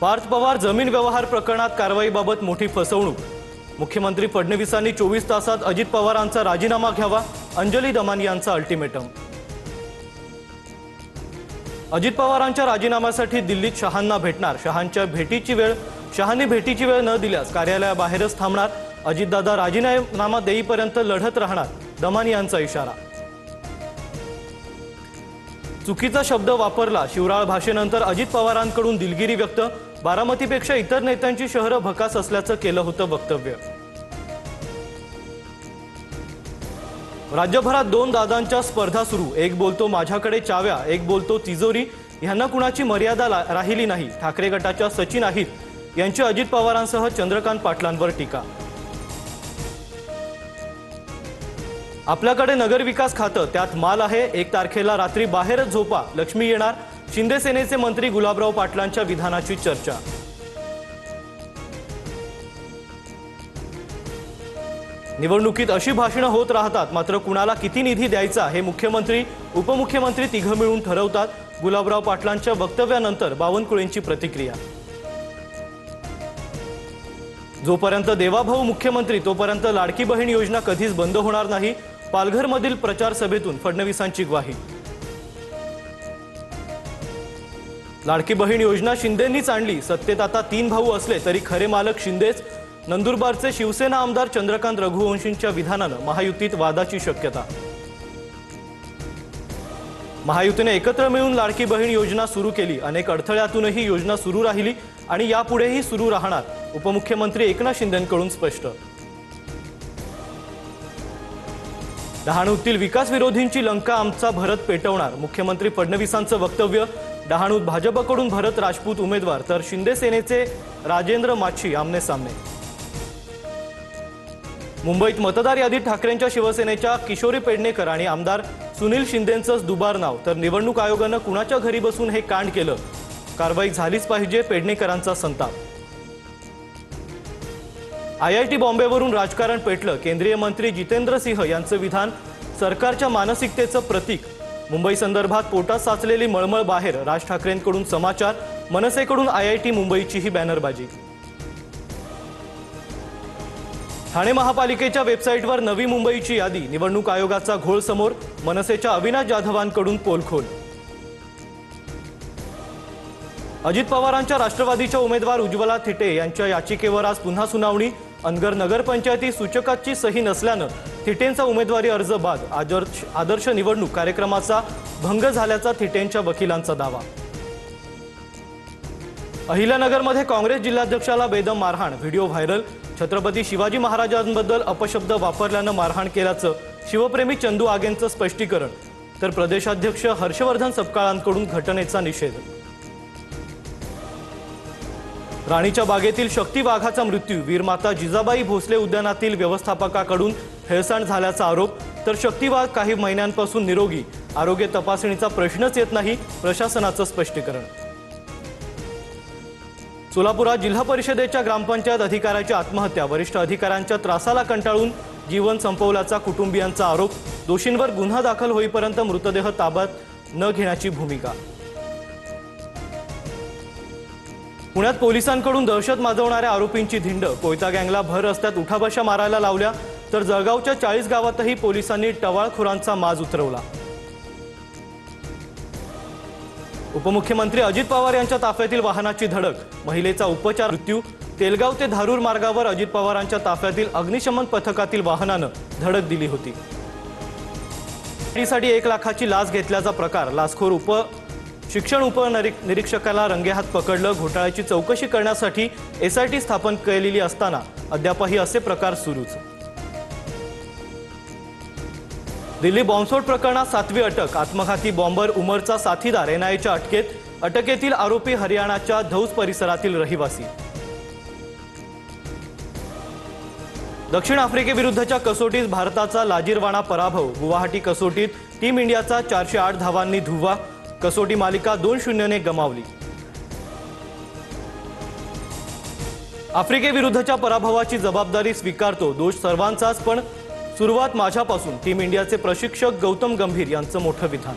पार्थ पवार जमीन व्यवहार प्रकरणात कारवाईबाबत मोठी फसवणूक। मुख्यमंत्री फडणवीसांनी 24 तासात अजित पवारांचा राजीनामा घ्यावा, अंजली दमानी यांचा अल्टिमेटम। अजित पवारांच्या राजीनाम्यासाठी दिल्लीत शहांना भेटणार। शहांनी भेटीची वेळ न दिल्यास कार्यालयाबाहेरच थांबणार। अजितदादा राजीनामा देईपर्यंत लढत राहणार, दमानी यांचा इशारा। चुकीचा शब्द वापरला, शिवराळ भाषेनंतर अजित पवारांकडून दिलगिरी व्यक्त। बारामतीपेक्षा इतर नेत्यांची शहरं भकास असल्याचं केलं होतं वक्तव्य। राज्यभरात दोन दादांच्या स्पर्धा सुरू। एक बोलतो माझ्याकडे चाव्या, एक बोलतो तिजोरी। यांना कुणाची मर्यादा राहिली नाही। ठाकरे गटाच्या सचिन आहेत यांची अजित पवारांसह चंद्रकांत पाटलांवर टीका। आपल्याकडे नगरविकास खातं, त्यात माल आहे। 1 तारखेला रात्री बाहेरच झोपा, लक्ष्मी येणार। शिंदे सेनेचे मंत्री गुलाबराव पाटलांच्या विधानाची चर्चा। निवडणुकीत अशी भाषणं होत राहतात, मात्र कुणाला किती निधी द्यायचा हे मुख्यमंत्री उपमुख्यमंत्री तिघं मिळून ठरवतात। गुलाबराव पाटलांच्या वक्तव्यानंतर बावनकुळेंची प्रतिक्रिया। जोपर्यंत देवाभाऊ मुख्यमंत्री तोपर्यंत लाडकी बहीण योजना कधीच बंद होणार नाही। पालघरमधील प्रचार सभेतून फडणवीसांची ग्वाही। लाडकी बहीण योजना शिंदेंनीच आणली। सत्तेत आता 3 भाऊ असले तरी खरे मालक शिंदेच। नंदुरबारचे शिवसेना आमदार चंद्रकांत रघुवंशींच्या विधानानं महायुतीत वादाची शक्यता। महायुतीने एकत्र मिळून लाडकी बहीण योजना सुरू केली। अनेक अडथळ्यातूनही योजना सुरू राहिली आणि यापुढेही सुरू राहणार, उपमुख्यमंत्री एकनाथ शिंदेंकडून स्पष्ट। डहाणूतील विकास विरोधींची लंका आमचा भरत पेटवणार, मुख्यमंत्री फडणवीसांचं वक्तव्य। डहाणूत भाजपकडून भरत राजपूत उमेदवार तर शिंदे सेनेचे राजेंद्र माछी आमने सामने। मुंबईत मतदार यादीत ठाकरेंच्या शिवसेनेच्या किशोरी पेडणेकर आणि आमदार सुनील शिंदेंचंच दुबार नाव, तर निवडणूक आयोगानं कुणाच्या घरी बसून हे कांड केलं, कारवाई झालीच पाहिजे, पेडणेकरांचा संताप। IIT बॉम्बेवरून राजकारण पेटलं, केंद्रीय मंत्री जितेंद्र सिंह यांचं विधान सरकारच्या मानसिकतेचं प्रतीक। मुंबई संदर्भात पोटात साचलेली मळमळ बाहेर, राज ठाकरेंकडून समाचार, मनसेकडून IIT मुंबईची ही बॅनरबाजी। ठाणे महापालिकेच्या वेबसाईटवर नवी मुंबईची यादी, निवडणूक आयोगाचा घोळ समोर, मनसेच्या अविनाश जाधवांकडून पोलखोल। अजित पवारांच्या राष्ट्रवादीच्या उमेदवार उज्ज्वला थिटे यांच्या याचिकेवर आज पुन्हा सुनावणी। अनगर नगरपंचायती सूचकाची सही नसल्यानं थिटेंचा उमेदवारी अर्ज बाद। आदर्श निवडणूक कार्यक्रमाचा भंग झाल्याचा थिटेंच्या वकिलांचा दावा। अहिल्यानगरमध्ये काँग्रेस जिल्हाध्यक्षाला बेदम मारहाण, व्हिडिओ व्हायरल। छत्रपती शिवाजी महाराजांबद्दल अपशब्द वापरल्यानं मारहाण केल्याचं शिवप्रेमी चंदू आगेंचं स्पष्टीकरण, तर प्रदेशाध्यक्ष हर्षवर्धन सपकाळांकडून घटनेचा निषेध। राणीच्या बागेतील शक्ती वाघाचा मृत्यू, वीरमाता जिजाबाई भोसले उद्यानातील व्यवस्थापकाकडून हेळसांड झाल्याचा आरोप, तर शक्ती वाघ काही महिन्यांपासून निरोगी, आरोग्य तपासणीचा प्रश्नच येत नाही, प्रशासनाचं स्पष्टीकरण। सोलापुरात जिल्हा परिषदेच्या ग्रामपंचायत अधिकाऱ्याची आत्महत्या, वरिष्ठ अधिकाऱ्यांच्या त्रासाला कंटाळून जीवन संपवल्याचा कुटुंबियांचा आरोप, दोषींवर गुन्हा दाखल होईपर्यंत मृतदेह ताब्यात न घेण्याची भूमिका। पुण्यात पोलिसांकडून दहशत माजवणाऱ्या आरोपींची धिंड, कोयता गँगला भर रस्त्यात उठाबशा मारायला लावल्या, तर जळगावच्या 40 गावातही पोलिसांनी टवाळखोरांचा माज उतरवला। उपमुख्यमंत्री अजित पवार यांच्या ताफ्यातील वाहनाची धडक, महिलेचा उपचार मृत्यू। तेलगाव ते धारूर मार्गावर अजित पवारांच्या ताफ्यातील अग्निशमन पथकातील वाहनानं धडक दिली होती। साठी 1 लाखाची लाच घेतल्याचा प्रकार, लाचखोर शिक्षण उपनिरीक्षकाला रंगेहात पकडलं। घोटाळ्याची चौकशी करण्यासाठी SIT स्थापन केलेली असताना अद्यापही असे प्रकार सुरूच। दिल्ली बॉम्बस्फोट प्रकरणात 7वी अटक, आत्मघाती बॉम्बर उमरचा साथीदार NIAच्या अटकेत। अटकेतील आरोपी हरियाणाच्या धौस परिसरातील रहिवासी। दक्षिण आफ्रिकेविरुद्धच्या कसोटीत भारताचा लाजिरवाणा पराभव, गुवाहाटी कसोटीत टीम इंडियाचा 408 धावांनी धुव्वा, कसोटी मालिका 2-0 ने गमावली। आफ्रिकेविरुद्धच्या पराभवाची जबाबदारी स्वीकारतो, दोष सर्वांचाच, पण सुरुवात माझ्यापासून, टीम इंडियाचे प्रशिक्षक गौतम गंभीर यांचं मोठं विधान।